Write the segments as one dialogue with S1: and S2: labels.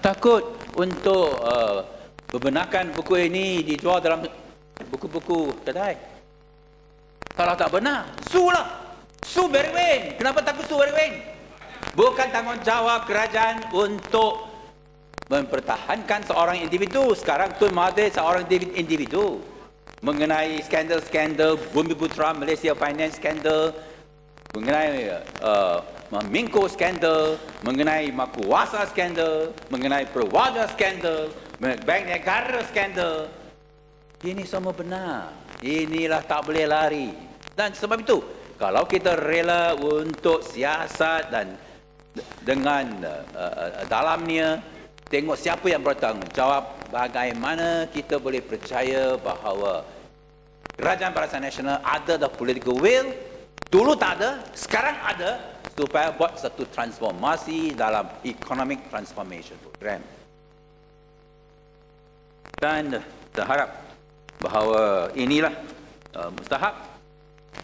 S1: takut untuk membenarkan buku ini dijual dalam buku-buku kedai. Kalau tak benar, sue lah. Sue Barry Wayne. Kenapa takut sue Barry Wayne? Bukan tanggungjawab kerajaan untuk mempertahankan seorang individu. Sekarang Tun Mahathir seorang individu. Mengenai skandal-skandal Bumi Putra Malaysia Finance Scandal, mengenai Mingko skandal, mengenai Makuasa skandal, mengenai Perwada skandal, Bank Negara skandal. Ini semua benar. Inilah tak boleh lari. Dan sebab itu, kalau kita rela untuk siasat dan dengan dalamnya, tengok siapa yang bertanggungjawab, bagaimana kita boleh percaya bahawa Kerajaan Barisan Nasional ada the political will. Dulu tak ada, sekarang ada, supaya buat satu transformasi dalam economic transformation program. Dan terharap bahawa inilah mustahak.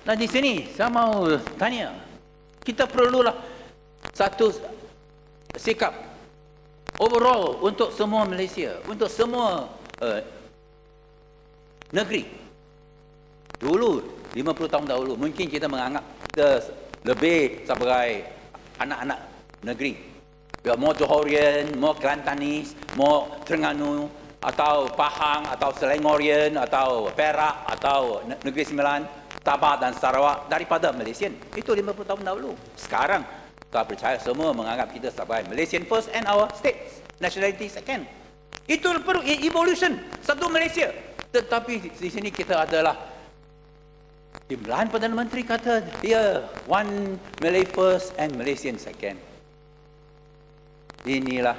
S1: Dan di sini saya mau tanya, kita perlulah satu sikap overall untuk semua Malaysia, untuk semua negeri. Dulu 50 tahun dahulu mungkin kita menganggap kita lebih sebagai anak-anak negeri. More Johorian, more Kelantanis, more Terengganu, atau Pahang, atau Selangorian, atau Perak, atau Negeri Sembilan, Sabah dan Sarawak daripada Malaysian. Itu 50 tahun dahulu. Sekarang kita percaya semua menganggap kita sebagai Malaysian first and our states nationality second. Itu perlu evolution satu Malaysia. Tetapi di sini kita adalah Timbalan Perdana Menteri kata dia one Malay first and Malaysian second. Inilah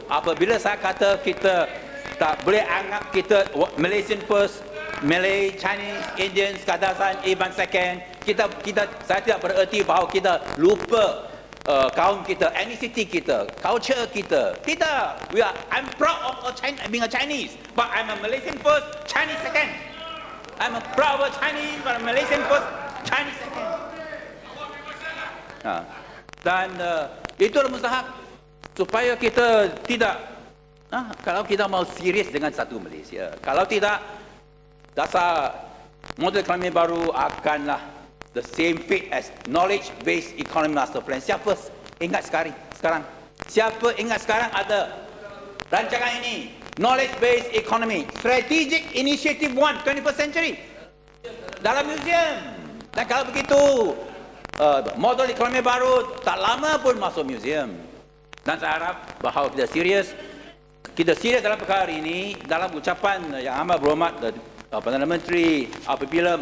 S1: apabila saya kata kita tak boleh anggap kita Malaysian first, Malay, Chinese, Indians, Kadazan, Iban second. Saya tidak bererti bahawa kita lupa kaum kita, ethnicity kita, culture kita. Tidak. I'm proud of being a Chinese, but I'm a Malaysian first, Chinese second. I'm a proud Chinese, but I'm Malaysian first, Chinese second. Dan itulah mustahak supaya kita tidak, kalau kita mau serius dengan satu Malaysia, kalau tidak, dasar model ekonomi baru akanlah the same fate as knowledge-based economy master plan. Siapa ingat sekarang? Siapa ingat sekarang ada rancangan ini? Knowledge-based economy, strategic initiative 1, 21st century, dalam museum. Dan kalau begitu, model ekonomi baru tak lama pun masuk museum. Dan saya harap bahawa kita serius dalam perkara ini, dalam ucapan yang amat berhormat Perdana Menteri apabila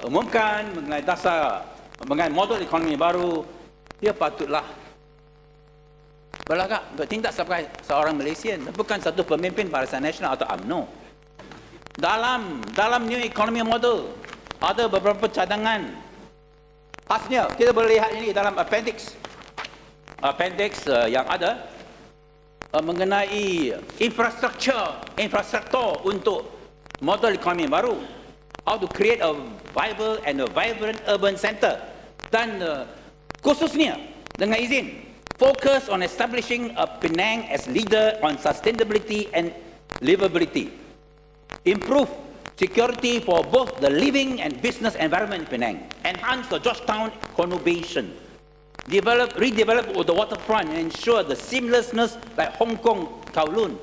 S1: umumkan mengenai dasar, mengenai model ekonomi baru, dia patutlah berlagak, bertindak sebagai seorang Malaysian, bukan satu pemimpin Barisan Nasional atau UMNO. Dalam new economy model ada beberapa cadangan. Khasnya kita boleh lihat ini dalam appendix yang ada mengenai infrastruktur untuk model ekonomi baru. How to create a viable and a vibrant urban center. Dan khususnya dengan izin, focus on establishing a Penang as leader on sustainability and livability. Improve security for both the living and business environment in Penang. Enhance the Georgetown conurbation. Redevelop the waterfront and ensure the seamlessness like Hong Kong, Kowloon.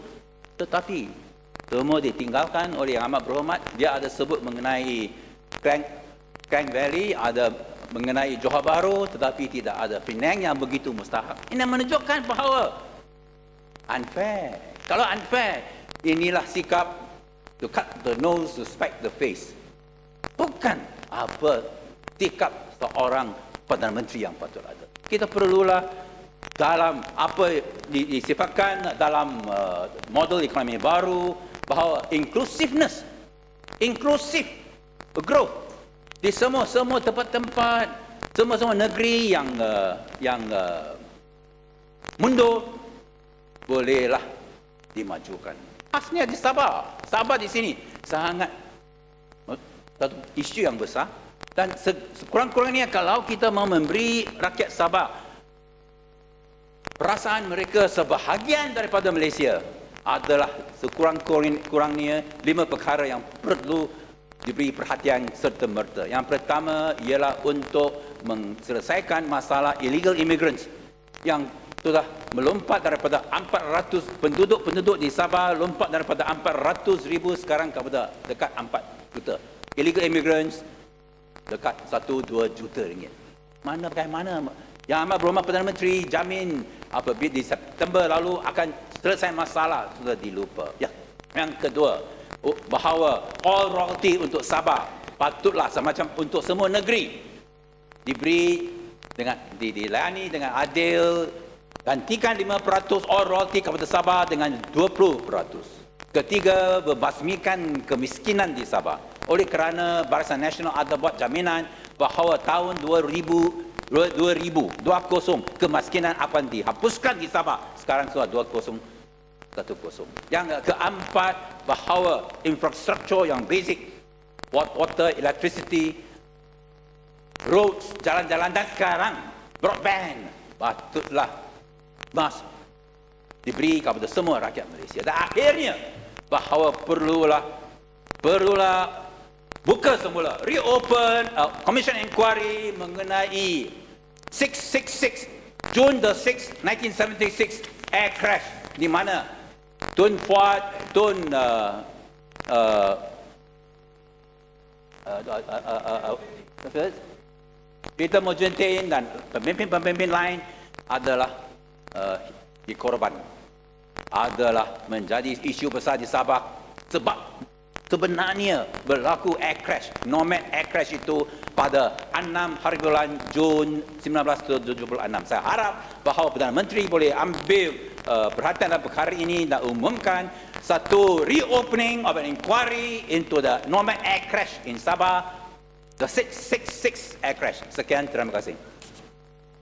S1: Tetapi semua ditinggalkan oleh yang amat berhormat. Dia ada sebut mengenai Klang Valley, ada mengenai Johor Bahru, tetapi tidak ada Penang yang begitu mustahak. Ini menunjukkan bahawa unfair. Kalau unfair, inilah sikap to cut the nose to spike the face. Bukan apa sikap seorang Perdana Menteri yang patut ada. Kita perlulah dalam apa disifatkan dalam model ekonomi baru, bahawa inclusiveness, inclusive growth di semua tempat-tempat, semua negeri yang mundur bolehlah dimajukan. Khasnya di Sabah di sini sangat satu isu yang besar. Dan sekurang-kurangnya kalau kita mau memberi rakyat Sabah perasaan mereka sebahagian daripada Malaysia adalah sekurang-kurangnya 5 perkara yang perlu diberi perhatian serta-merta. Yang pertama ialah untuk menyelesaikan masalah illegal immigrants yang sudah melompat daripada 400 penduduk di Sabah, lompat daripada 400,000 sekarang kepada dekat 4 juta. Illegal immigrants dekat 1-2 juta ringgit. Bagaimana Yang Amat Berhormat Perdana Menteri jamin apabila di September lalu akan selesai masalah, sudah dilupa. Ya. Yang kedua, bahawa all royalty untuk Sabah patutlah semacam untuk semua negeri diberi dengan dilayani dengan adil. Gantikan 5% all royalty kepada Sabah dengan 20%. Ketiga, membasmikan kemiskinan di Sabah. Oleh kerana Barisan Nasional ada buat jaminan bahawa tahun 2020 kemiskinan akan dihapuskan di Sabah. Sekarang sudah 2010. Yang keempat, bahawa infrastruktur yang basic, water, electricity, roads, jalan-jalan dan sekarang broadband patutlah diberi kepada semua rakyat Malaysia. Dan akhirnya bahawa perlulah buka semula, reopen commission inquiry mengenai 666 June the 6th 1976 air crash di mana Tun Fuad, Peter Mojentin dan pemimpin-pemimpin lain adalah dikorban, adalah menjadi isu besar di Sabah sebab sebenarnya berlaku air crash, nomad air crash itu pada 6 hari bulan Jun 1976. Saya harap bahawa Perdana Menteri boleh ambil perhatian dalam perkara ini dan umumkan satu reopening of an inquiry into the nomad air crash in Sabah, the 666 air crash. Sekian, terima kasih.